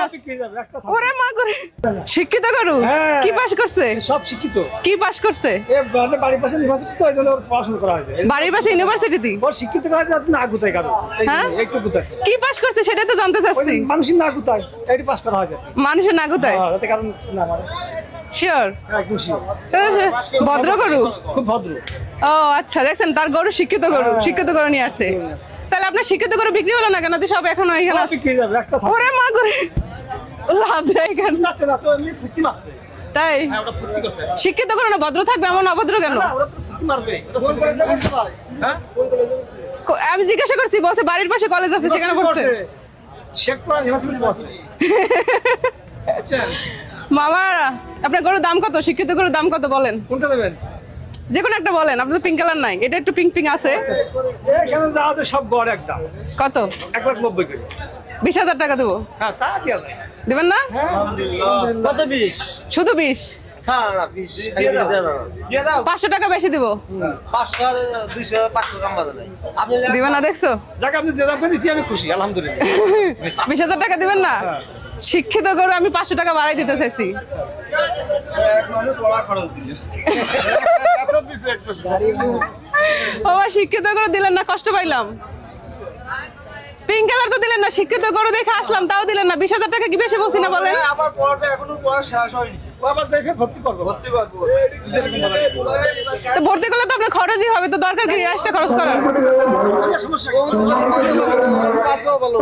মাছ। ওরে মা করে শিক্ষিত গরু কি পাস করছে? সব শিক্ষিত। কি পাস করছে? বাড়ির পাশে ইউনিভার্সিটি তো এই জন্য পড়াশোনা করা হয়েছে। বাড়ির পাশে ইউনিভার্সিটিতে ওর শিক্ষিত করা যায় না গুতায় কারো। হ্যাঁ? একটু গুতায়। কি পাস করছে সেটা তো জানতে চাচ্ছি। মানুষের না গুতায় এটি পাস করা হয়েছে। মানুষের নাগুতায় যাতে কারণ না মানে শিওর একদম শিওর। ভদ্র গরু। খুব ভদ্র। ও আচ্ছা, দেখছেন তার গরু শিক্ষিত গরু, শিক্ষিত গরু নিয়ে আসছে। তাহলে আপনার শিক্ষিত গরু বিক্রি হলো না কেন? সব এখনো এখানে আছে। বিক্রি যাবে একটা থাক। ওরে মা করে লাভ দেয় কেন? যাচ্ছে না তো এমনি ফুটি মারছে। তাই হ্যাঁ ওটা ফুটি করছে। শিক্ষিত গরু না ভদ্র থাকবে, এমন অভদ্র কেন? না ওরা তো ফুটি মারবে। হ্যাঁ? আমি জিজ্ঞাসা করছি, বলছে বাড়ির পাশে কলেজ আছে সেখানে পড়ছে। শেখপুরা ইউনিভার্সিটি পড়ছে। আচ্ছা মামা আপনার গরুর দাম কত? শিক্ষিত গরুর দাম কত বলেন? কোনটা দেবেন? যে কোনো একটা বলেন। আপনার পিঙ্ক কালার নাই, এটা একটু পিঙ্ক পিঙ্ক আছে। এখানে যা আছে সব গড় একদম। কত? 1,90,000 করে। 20,000 টাকা দেবো। হ্যাঁ তা দিয়া যায়। দেবেন না? কত 20? শুধু 20? ছাড় না 20 দিয়ে দাও 500 টাকা বেশি দিব। 500 আর 200 500 কম বাজে নাই আপনি দিবেন না? দেখছো যাকে আপনি যে দাম পেয়েছি আমি খুশি আলহামদুলিল্লাহ। 20,000 টাকা দিবেন না? শিক্ষিত গরু আমি 500 টাকা বাড়াই দিতে চাইছি। এক মাসে পড়া খরচ দিলে বাবা শিক্ষিত গরু দিলেন না, কষ্ট পাইলাম। পিঙ্ক কালার তো দিলেন না, শিক্ষিত গরু দেখে আসলাম তাও দিলেন না। 20,000 টাকা কি বেশি বলছি না বলেন? আমার পড়াটা এখনো পড়া শেষ হয়নি ও আবার দেখে ভর্তি করবো। ভর্তি করবো তো ভর্তি করলে তো আপনার খরচই হবে, তো দরকার কি এক্সট্রা খরচ করার? সমস্যা কি? আসবো বলো